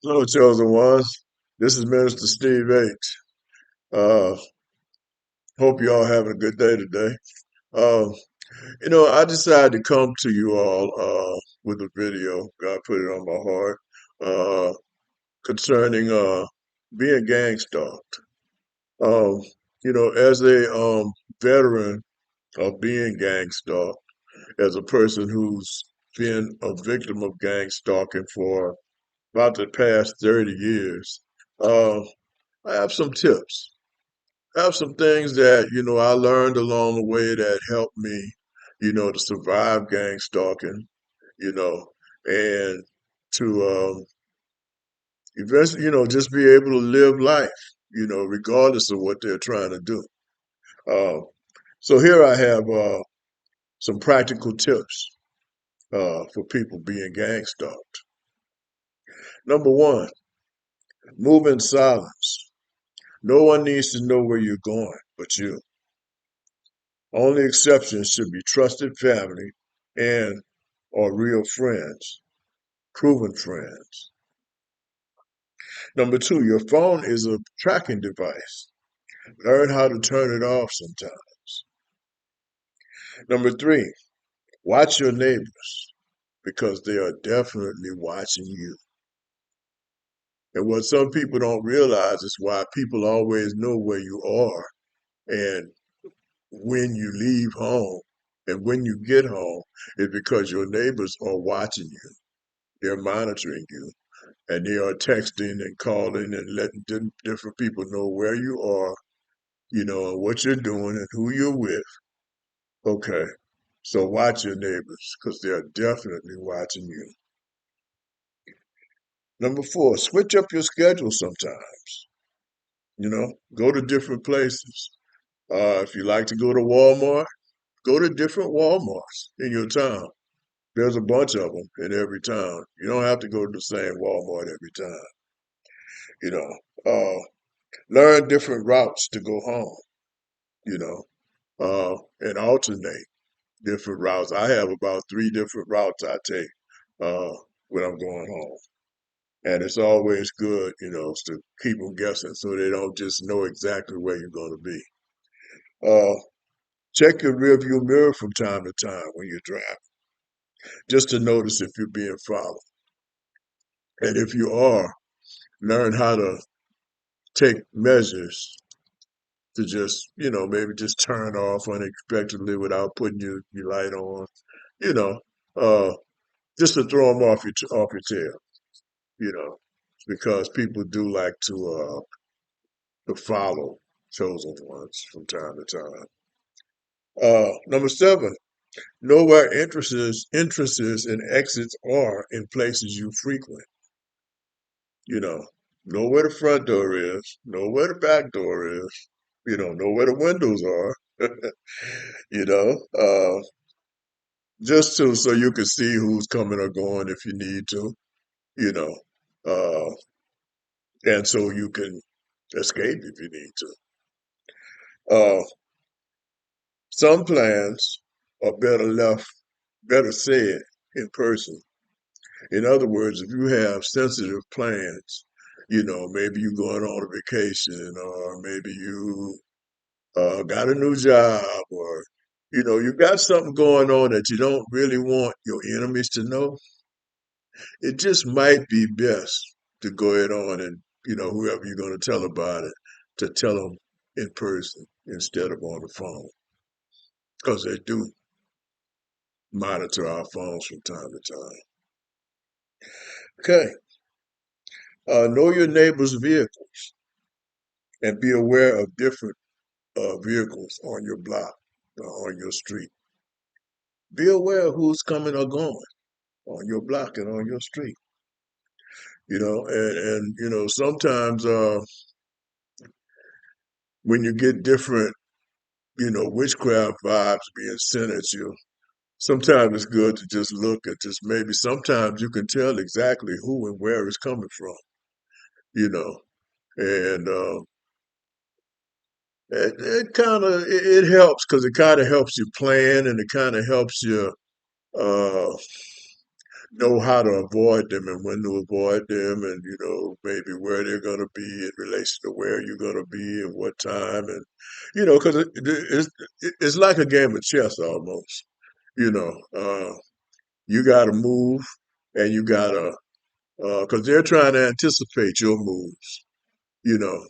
Hello, chosen ones. This is Minister Steve H. Uh, Hope you all having a good day today. Uh, I decided to come to you all with a video. God put it on my heart uh, concerning being gang stalked. Um, as a veteran of being gang stalked, as a person who's been a victim of gang stalking for about the past 30 years, uh, I have some tips. I have some things that, I learned along the way that helped me, to survive gang stalking, you know, and to eventually, just be able to live life, regardless of what they're trying to do. Uh, so here I have some practical tips for people being gang stalked. Number one, move in silence. No one needs to know where you're going but you. Only exceptions should be trusted family and or real friends, proven friends. Number two, your phone is a tracking device. Learn how to turn it off sometimes. Number three, watch your neighbors because they are definitely watching you. And what some people don't realize is why people always know where you are and when you leave home and when you get home is because your neighbors are watching you. They're monitoring you and they are texting and calling and letting different people know where you are, and what you're doing and who you're with. Okay. So watch your neighbors because they're definitely watching you. Number four, switch up your schedule sometimes. Go to different places. If you like to go to Walmart, go to different Walmarts in your town. There's a bunch of them in every town. You don't have to go to the same Walmart every time. You know, learn different routes to go home. You know, and alternate different routes. I have about three different routes I take uh, when I'm going home. And it's always good, to keep them guessing so they don't just know exactly where you're going to be. Uh, Check your rearview mirror from time to time when you're driving, just to notice if you're being followed. And if you are, learn how to take measures to just, maybe just turn off unexpectedly without putting your light on, you know, uh, just to throw them off your tail, you know, because people do like to follow chosen ones from time to time. Number seven, know where entrances and exits are in places you frequent. You know where the front door is, know where the back door is, know where the windows are. you know, uh, just so you can see who's coming or going if you need to. You know, uh, and so you can escape if you need to. Uh, some plans are better said in person. In other words, if you have sensitive plans, maybe you're going on a vacation or maybe you got a new job or, you got something going on that you don't really want your enemies to know, it just might be best to go ahead on and, whoever you're going to tell about it, to tell them in person instead of on the phone because they do monitor our phones from time to time. Okay. Know your neighbor's vehicles and be aware of different vehicles on your block or on your street. Be aware of who's coming or going on your block and on your street. Sometimes when you get different, witchcraft vibes being sent at you, sometimes it's good to just look at just maybe sometimes you can tell exactly who and where it's coming from, you know, and it kind of it helps because it kind of helps you plan and it kind of helps you uh, know how to avoid them and when to avoid them, and maybe where they're going to be in relation to where you're going to be and what time, and because it's like a game of chess almost. You know, you got to move, and you got to because they're trying to anticipate your moves. You know,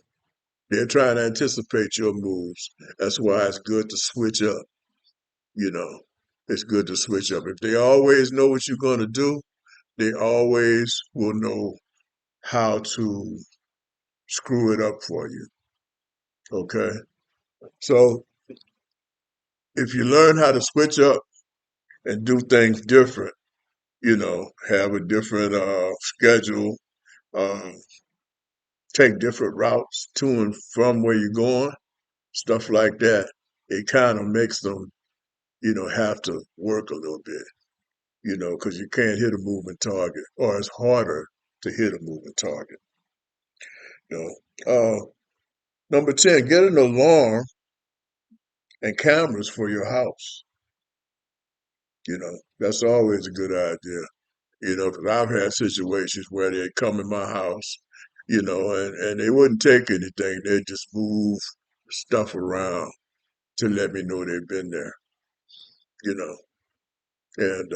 they're trying to anticipate your moves. That's why it's good to switch up. You know, it's good to switch up. If they always know what you're going to do, they always will know how to screw it up for you. Okay. So if you learn how to switch up and do things different, have a different schedule, uh, take different routes to and from where you're going, stuff like that, it kind of makes them, have to work a little bit, because you can't hit a moving target, or it's harder to hit a moving target. You Number 10, get an alarm and cameras for your house. That's always a good idea. Because I've had situations where they come in my house, and they wouldn't take anything. They just move stuff around to let me know they've been there, you know. And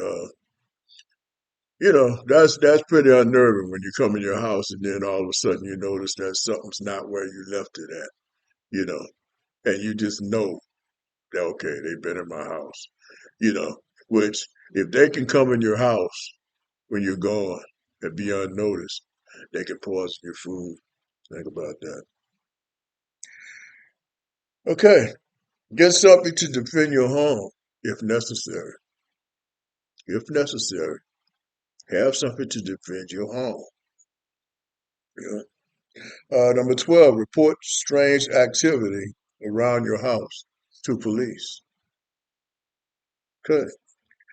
that's pretty unnerving when you come in your house and then all of a sudden you notice that something's not where you left it at, you know, and you just know that okay, they've been in my house, you know, which if they can come in your house when you're gone and be unnoticed, they can poison your food. Think about that. Okay, get something to defend your home if necessary. If necessary, have something to defend your home. You Number 12, report strange activity around your house to police. Okay.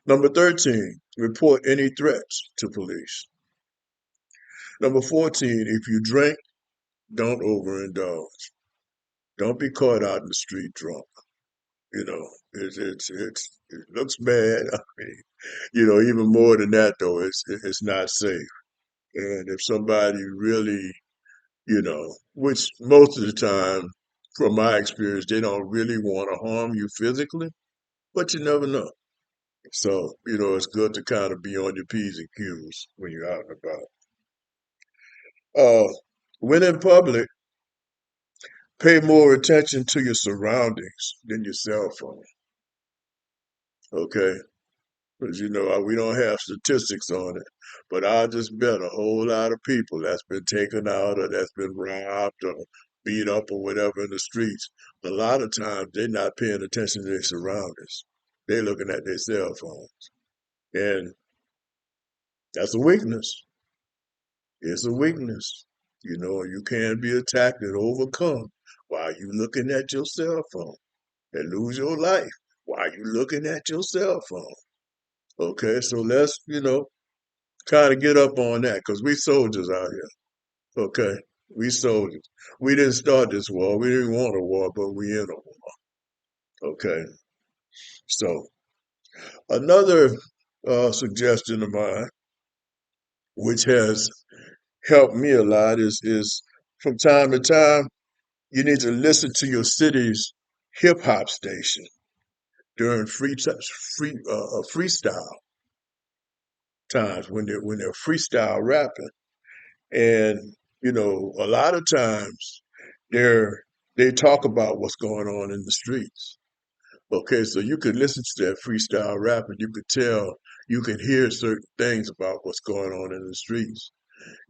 Number 13, report any threats to police. Number 14, if you drink, don't overindulge. Don't be caught out in the street drunk. It looks bad. I mean, even more than that though, it's not safe. And if somebody really, which most of the time, from my experience, they don't really want to harm you physically, but you never know. So, it's good to kind of be on your P's and Q's when you're out and about. When in public, pay more attention to your surroundings than your cell phone. Okay. Because, we don't have statistics on it, but I just bet a whole lot of people that's been taken out or that's been robbed or beat up or whatever in the streets, a lot of times they're not paying attention to their surroundings. They're looking at their cell phones. And that's a weakness. It's a weakness. You can be attacked and overcome while you looking at your cell phone and lose your life while you looking at your cell phone. Okay, so let's, kind of get up on that because we soldiers out here. Okay, we soldiers. We didn't start this war. We didn't want a war, but we in a war. Okay, so another suggestion of mine, which has helped me a lot, is from time to time you need to listen to your city's hip hop station during freestyle times when they're freestyle rapping. And a lot of times they're they talk about what's going on in the streets. Okay, so you could listen to that freestyle rap and you could tell, you can hear certain things about what's going on in the streets.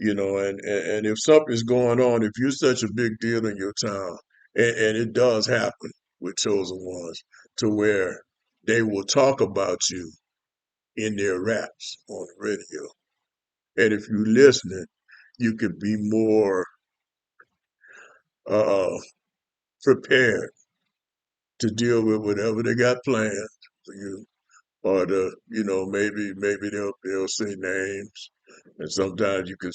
And if something's going on, if you're such a big deal in your town, and it does happen with chosen ones, to where they will talk about you in their raps on the radio. And if you're listening, you could be more uh, prepared to deal with whatever they got planned for you, or maybe they'll say names, and sometimes you can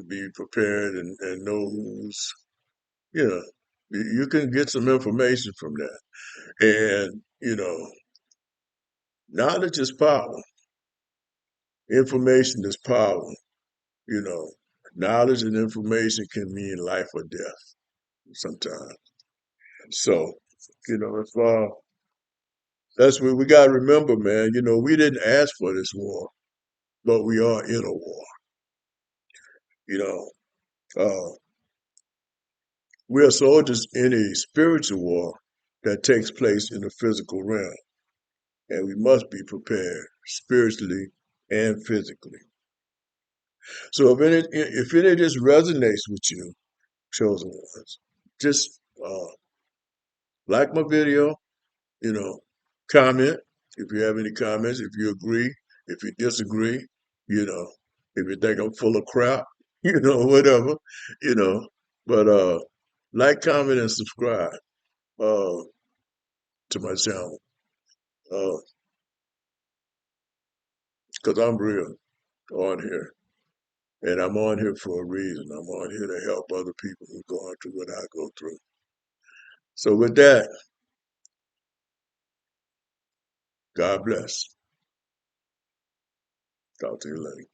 be prepared and know who's you know you can get some information from that, and knowledge is power. Information is power, you know. Knowledge and information can mean life or death sometimes. So, if that's what we gotta remember, man. We didn't ask for this war, but we are in a war. You know, uh, we are soldiers in a spiritual war that takes place in the physical realm, and we must be prepared spiritually and physically. So if any of this resonates with you, chosen ones, just like my video, you know, comment if you have any comments, if you agree, if you disagree, you know, if you think I'm full of crap, whatever, you know. But like, comment, and subscribe uh to my channel. Because I'm real on here. And I'm on here for a reason. I'm on here to help other people who are going through what I go through. So with that, God bless. Talk to you later.